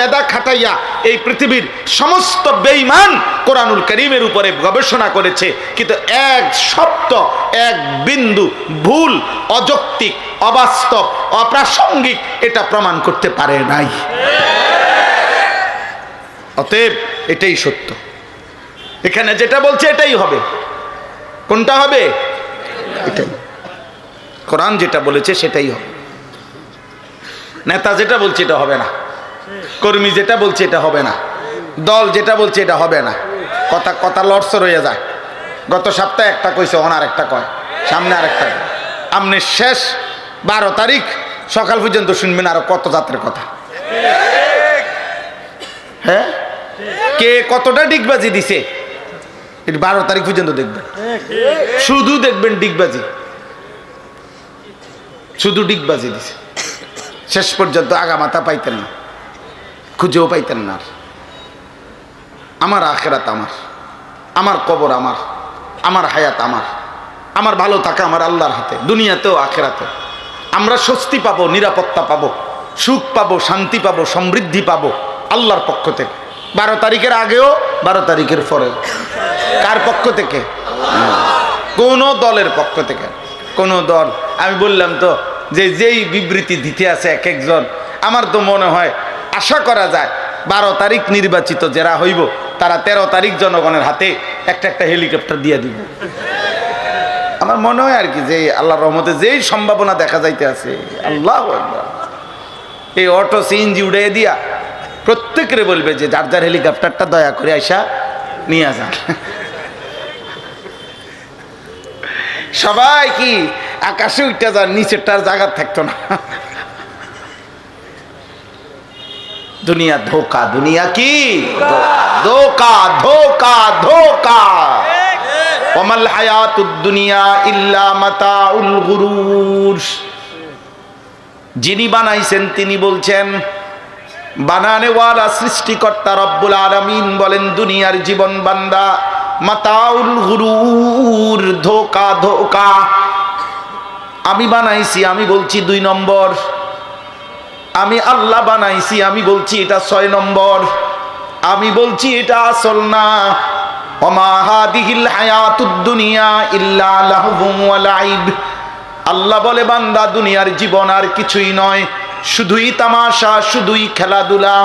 মেধা খাটাইয়া এই পৃথিবীর সমস্ত বেঈমান কোরআনুল কারীমের উপরে গবেষণা করেছে, কিন্তু এক শব্দ এক বিন্দু ভুল, অযৌক্তিক, অবাস্তব, অপ্রাসঙ্গিক এটা প্রমাণ করতে পারে নাই। অতএব এটাই সত্য, এখানে যেটা বলছে এটাই হবে। কোনটা হবে? এটাই। কোরআন যেটা বলেছে সেটাই হবে। নেতা যেটা বলছে এটা হবে না, কর্মী যেটা বলছে এটা হবে না, দল যেটা বলছে এটা হবে না। কথা কথা লড়সড় হয়ে যায়। গত সপ্তাহে একটা কইছে, ওনার একটা কয়, সামনে আর একটা। আপনি শেষ 12 তারিখ সকাল পর্যন্ত শুনবেন আরো কত জাতের কথা। হ্যাঁ, কে কতটা ডিগবাজি দিছে 12 তারিখ পর্যন্ত দেখবেন। শুধু দেখবেন ডিগবাজি, শুধু ডিগবাজি দিছে। শেষ পর্যন্ত আগামাথা পাইতেন না, খুঁজেও পাইতেন না। আমার আখেরাত আমার, আমার কবর আমার, আমার হায়াত আমার, আমার ভালো থাকা আমার আল্লাহর হাতে, দুনিয়াতেও আখেরাতেও। আমরা স্বস্তি পাবো, নিরাপত্তা পাবো, সুখ পাবো, শান্তি পাবো, সমৃদ্ধি পাবো আল্লাহর পক্ষ থেকে। 12 তারিখের আগেও, 12 তারিখের পরেও। কার পক্ষ থেকে? কোন দলের পক্ষ থেকে? কোন দল? আমি বললাম তো যে যেই বিবৃতি দিতে আছে এক একজন, আমার তো মনে হয় আশা করা যায় 12 তারিখ নির্বাচিত যারা হইব তারা 13 তারিখ জনগণের হাতে একটা একটা হেলিকপ্টার দিয়ে দিব। আমার মনে হয় আর কি যে আল্লাহর রহমতে যেই সম্ভাবনা দেখা যাইতে আছে, আল্লাহু আকবার, এই অটো সিএনজি উড়ে দিয়া প্রত্যেকেরে বলবে যে যার যার হেলিকপ্টারটা দয়া করে আইসা নিয়ে যান। সবাই কি আকাশে উঠতে যান, নিচেরটার জায়গা থাকতো না। দুনিয়া ধোকা, দুনিয়া কি ধোকা, ধোকা, ধোকা। ওয়ামাল হায়াতুদ দুনিয়া ইল্লা মাতাউল গুরুর। যিনি বানাইছেন তিনি বলছেন, বানানেওয়ালা সৃষ্টিকর্তা রব্বুল আলামিন বলেন দুনিয়ার জীবন বান্দা মাতাউল গুরুর, ধোকা, ধোকা। আমি বানাইছি, আমি বলছি 2 নম্বর। আমি আল্লাহ বানাইছি, আমি বলছি এটা 6 নম্বর। আমি বলছি এটা আসল না। ওমা হাদিহিল হায়াতুদ দুনিয়া ইল্লা লাহবুন ওয়া লাইব। আল্লাহ বলে বান্দা দুনিয়ার জীবন আর কিছুই নয়, শুধুই তামাশা, শুধুই খেলাধুলা।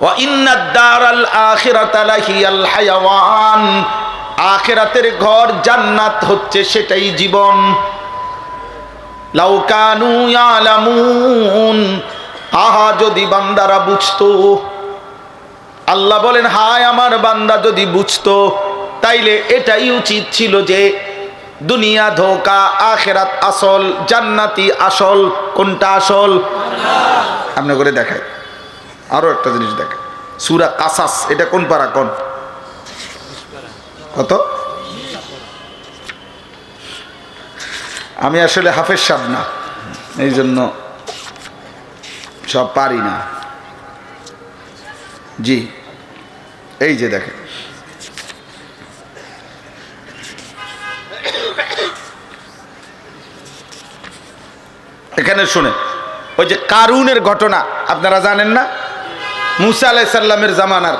ওয়া ইন্নাদ দারাল আখিরাতা লাহিয়াল হায়াওয়ান। আখিরাতের ঘর জান্নাত হচ্ছে সেটাই জীবন। লাউ কানু ইয়ালামুন। আহা যদি বান্দারা বুঝতো। আল্লাহ বলেন হায় আমার বান্দা যদি বুঝতো তাইলে এটাই উচিত ছিল যে দুনিয়া ধোকা, আখিরাত আসল, জান্নাতি আসল। কোনটা আসল? আপনি করে দেখায়। আরো একটা জিনিস দেখেন, সূরা কাসাস, এটা কোন পারা? কোন কত? আমি আসলে হাফেজ সাহেব না, এই জন্য সব পারি না। জি, এই যে দেখেন, এখানে শুনে ওই যে কারুনের ঘটনা আপনারা জানেন না? মুসা আলাইহিস সালামের জামানার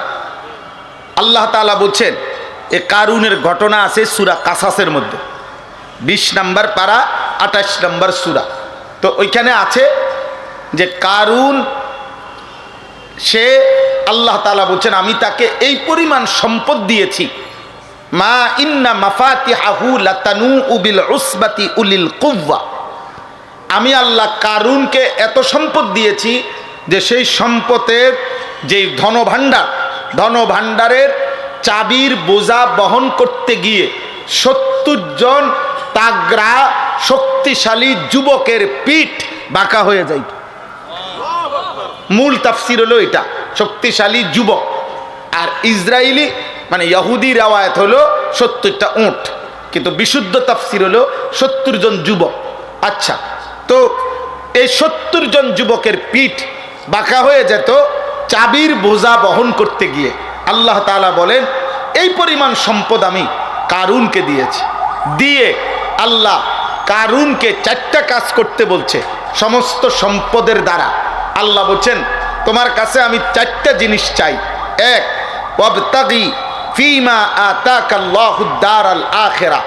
আল্লাহ তাআলা বলছেন এই কারুনের ঘটনা আছে সূরা কাসাসের মধ্যে, 20 নম্বর পারা 28 নম্বর সূরা। তো ওইখানে আছে যে কারুন, সে আল্লাহ তাআলা বলছেন আমি তাকে এই পরিমাণ সম্পদ দিয়েছি, মা ইন্না মাফাতিহাহু লাতানু বিল উসবাতি উলিল কুওয়া। আমি আল্লাহ কারুনকে এত সম্পদ দিয়েছি যে সেই সম্পদের যে ধনভাণ্ডারের চাবির বোঝা বহন করতে গিয়ে 70 জন তাগড়া শক্তিশালী যুবকের পিঠ বাঁকা হয়ে যায়। মূল তাফসীর হলো এটা, শক্তিশালী যুবক। আর ইসরায়েলি মানে ইহুদি রিওয়ায়াত হলো 70টা উট, কিন্তু বিশুদ্ধ তাফসীর হলো 70 জন যুবক। আচ্ছা, তো এই 70 জন যুবকের পিঠ বাঁকা হয়ে যেত চাবির বোঝা বহন করতে গিয়ে। আল্লাহ তাআলা বলেন এই পরিমাণ সম্পদ আমি কারুনকে দিয়েছি। দিয়ে আল্লাহ কারুনকে 4টা কাজ করতে বলছে সমস্ত সম্পদের দ্বারা। আল্লাহ বলছেন তোমার কাছে আমি 4টা জিনিস চাই। এক, ওয়াবতাগি ফিমা আতাকাল্লাহুদ দারাল আখিরা,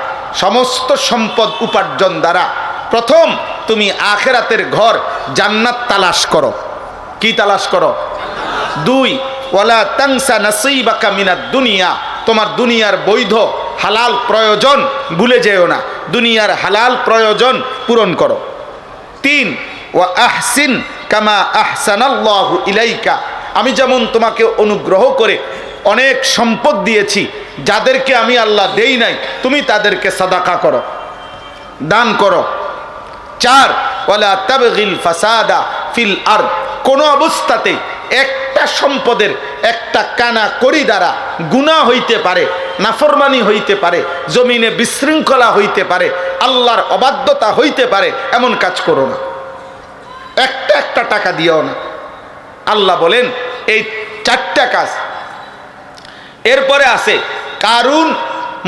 সমস্ত সম্পদ উপার্জন দ্বারা প্রথম তুমি আখিরাতের ঘর জান্নাত তালাশ করো। কি তালাশ করো? 2, ওয়ালা তানসা নাসিবাকা মিনাদ দুনিয়া, তোমার দুনিয়ার বৈধ হালাল প্রয়োজন ভুলে যেও না, দুনিয়ার হালাল প্রয়োজন পূরণ করো। 3, ওয়া আহসিন কামা আহসানাল্লাহু ইলাইকা, আমি যেমন তোমাকে অনুগ্রহ করে অনেক সম্পদ দিয়েছি, যাদেরকে আমি আল্লাহ দেই নাই তুমি তাদেরকে সাদাকা করো, দান করো। 4, ওয়ালা তাবগিল ফাসাদা ফিল আরদ, কোন অবস্থাতে একটা সম্পদের একটা কানা করি দ্বারা গুনাহ হইতে পারে, নাফরমানি হইতে পারে, জমিনে বিশৃঙ্খলা হইতে পারে, আল্লাহর অবাধ্যতা হইতে পারে, এমন কাজ করো না। একটা টাকা দিও না। আল্লাহ বলেন এই 4টা কাজ। এরপরে আছে কারুন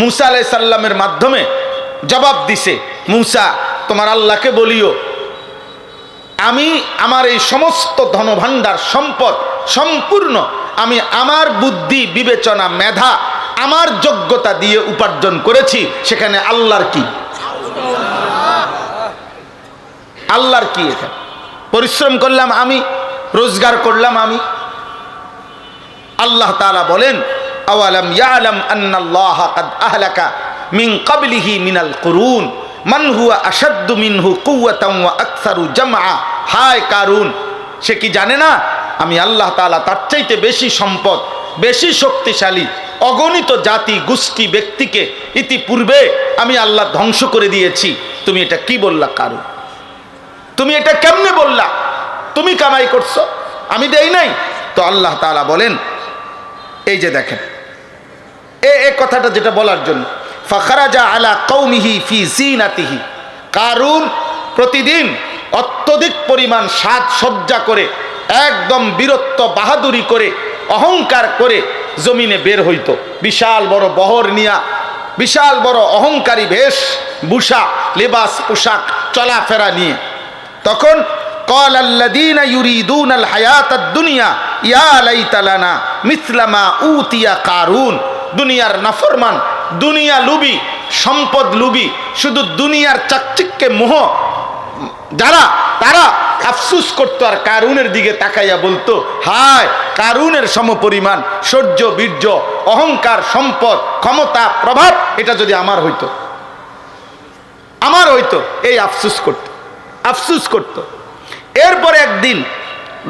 মূসা আলাইহিস সালামের মাধ্যমে জবাব দিছে, মূসা তোমার আল্লাহকে বলিও আমি আমার এই সমস্ত ধনভাণ্ডার সম্পদ সম্পূর্ণ আমি আমার বুদ্ধি বিবেচনা মেধা আমার যোগ্যতা দিয়ে উপার্জন করেছি, সেখানে আল্লাহর কি? আল্লাহর কি? এখানে পরিশ্রম করলাম আমি, রোজগার করলাম আমি। আল্লাহ তাআলা বলেন আওয়ালাম ইয়ালাম আন্নাল্লাহা কাদ আহলাকা মিন ক্বাবলিহি মিনাল কুরুন মান হুয়া আশাদ্দু মিনহু কুওয়াতান ওয়া আকসারু জামআ, হায় কারুন, সে কি জানে না আমি আল্লাহ তাআলা তার চাইতে বেশি সম্পদ, বেশি শক্তিশালী অগণিত জাতি গোষ্ঠী ব্যক্তিকে ইতিপূর্বে আমি আল্লাহ ধ্বংস করে দিয়েছি। তুমি এটা কি বললা কারুন? তুমি এটা কেমনে বললা? তুমি কামাই করছো, আমি দেই নাই? তো আল্লাহ তাআলা বলেন এই যে দেখেন এই কথাটা যেটা বলার জন্য, ফাখারাজা আলা কওমিহি ফি জিনাতিহি, কারুন প্রতিদিন অত্যধিক পরিমাণ সাজ সজ্জা করে একদম বীরত্ব বাহাদুরি করে অহংকার করে জমিনে বের হইতো, বিশাল বড় বহর নিয়া, বিশাল বড় অহংকারী বেশ ভূষা লেবাস পোশাক চলাফেরা নিয়ে। তখন قال الذين يريدون الحياة الدنيا يا ليت لنا مثل ما أوتي قارون, দুনিয়ার নাফরমান, দুনিয়া লুবি, সম্পদ লুবি, শুধু দুনিয়ার চাকচিক্যে মোহ যারা, তারা আফসুস করতো আর কারুনের দিকে তাকাইয়া বলতো হায় কারুনের সমপরিমাণ শৌর্য বীর্য অহংকার সম্পদ ক্ষমতা প্রভাব এটা যদি আমার হইতো, আমার হইতো, এই আফসুস করতো, আফসুস করতো। এরপরে একদিন,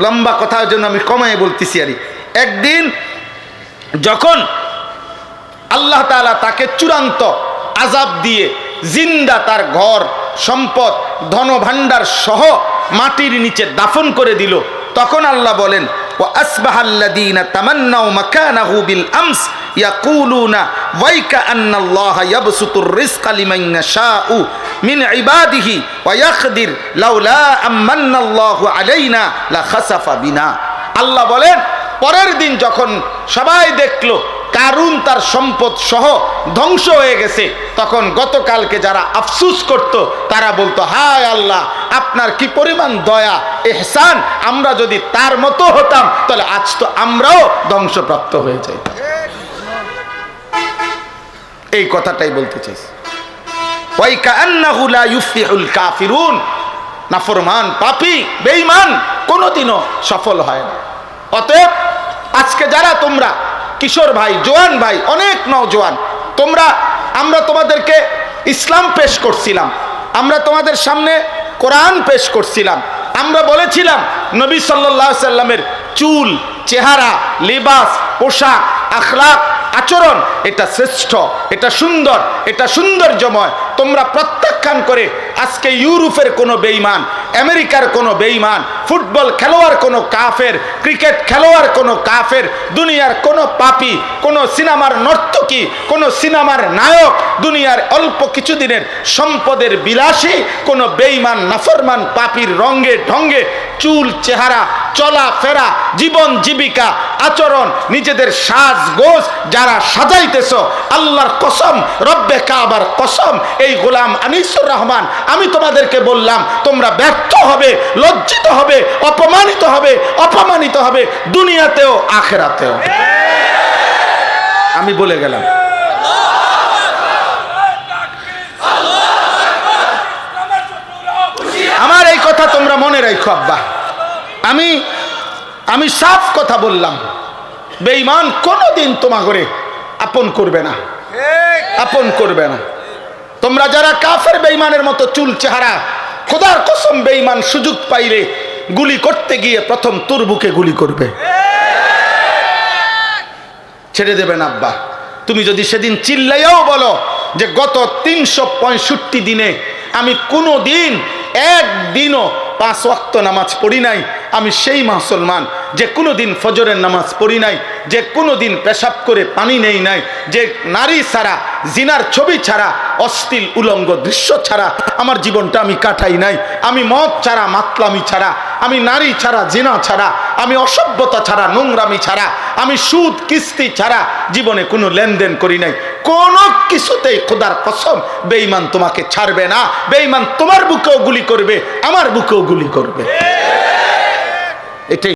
লম্বা কথার জন্য আমি কমায় বলতেছি, আর একদিন যখন আল্লাহ তাআলা তাকে চূড়ান্ত আযাব দিয়ে জিন্দা তার ঘর সম্পদ ধন ভাণ্ডার সহ মাটির নিচে দাফন করে দিল, তখন আল্লাহ বলেন ওয়া আসবাহাল্লাযীনা তামান্নাউ মাকানাহু বিল আমস ইয়াকুলুনা ওয়াইকা আন্নাল্লাহা ইয়াবসুতুর রিজকা লিমান ইয়াশাউ মিন ইবাদিহি ওয়া ইয়াকদির লাউলা আমান্নাল্লাহু আলাইনা লাখাসাফা বিনা। আল্লাহ বলেন পরের দিন যখন সবাই দেখলো কারুন তার সম্পদ সহ ধ্বংস হয়ে গেছে, তখন গতকালকে যারা আফসুস করত তারা বলতো হায় আল্লাহ আপনার কি পরিমাণ দয়া ইহসান, আমরা যদি তার মতো হতাম তাহলে আজ তো আমরাও ধ্বংসপ্রাপ্ত হয়ে যাইতাম। এই কথাটাই বলতে চাইছি। ওয়াই কাআন্নাহু লা ইউফলিহুল কাফিরুন, নাফরমান পাপী বেঈমান কোনোদিনও সফল হয় না। অতএব আজকে যারা তোমরা কিশোর ভাই, জোয়ান ভাই, অনেক নওজোয়ান, তোমরা, আমরা তোমাদেরকে ইসলাম পেশ করছিলাম, আমরা তোমাদের সামনে কোরআন পেশ করছিলাম, আমরা বলেছিলাম নবী সাল্লাল্লাহু আলাইহি সাল্লামের চুল, চেহারা, লিবাস, পোশাক, আখলাক, আচরণ এটা শ্রেষ্ঠ, এটা সুন্দর, এটা সৌন্দর্যময়। তোমরা প্রত্যাখ্যান করে আজকে ইউরোপের কোনো বেঈমান, আমেরিকার কোনো বেঈমান, ফুটবল খেলোয়াড় কোনো কাফের, ক্রিকেট খেলোয়াড় কোনো কাফের, দুনিয়ার কোনো পাপী, কোনো সিনেমার নর্তকী, কোনো সিনেমার নায়ক, দুনিয়ার অল্প কিছুদিনের সম্পদের বিলাসী কোনো বেঈমান নাফরমান পাপীর রঙ্গে ঢঙ্গে চুল, চেহারা, চলাফেরা, জীবন জীবিকা, আচরণ, নিজেদের সাজগোজ যারা সাজাইতেছ, আল্লাহর কসম, রব্বে কাবার কসম, এই গোলাম আনিসুর রহমান, আমি তোমাদেরকে বললাম তোমরা ব্যর্থ হবে, লজ্জিত হবে, অপমানিত হবে, অপমানিত হবে দুনিয়াতেও আখিরাতেও। আমি বলে গেলাম। আমার এই কথা তোমরা মনে রাখো আব্বা, আমি সাফ কথা বললাম, বেঈমান কোনোদিন তোমা করে আপন করবে না, আপন করবে না। তোমরা যারা কাফের বেঈমানের মতো চুল চেহারা, খোদার কসম বেঈমান সুযোগ পাইলে গুলি করতে গিয়ে প্রথম তোর বুকে গুলি করবে, ছেড়ে দেবেন আব্বা। তুমি যদি সেদিন চিল্লাইয়াও বলো যে গত 365 দিনে আমি কোনো দিন একদিনও 5 ওয়াক্ত নামাজ পড়ি নাই, আমি সেই মুসলমান যে কোনো দিন ফজরের নামাজ পড়ি নাই, যে কোনো দিন পেশাব করে পানি নেই নাই, যে নারী ছাড়া, জিনার ছবি ছাড়া, অশ্লীল উলঙ্গ দৃশ্য ছাড়া আমার জীবনটা আমি কাটাই নাই, আমি মদ ছাড়া, মাতলামি ছাড়া, আমি নারী ছাড়া, জিনা ছাড়া, আমি অসভ্যতা ছাড়া, নোংরামি ছাড়া, আমি সুদ কিস্তি ছাড়া জীবনে কোনো লেনদেন করি নাই, কোনো কিছুতেই খোদার কসম বেঈমান তোমাকে ছাড়বে না। বেঈমান তোমার বুকেও গুলি করবে, আমার বুকেও গুলি করবে। এটাই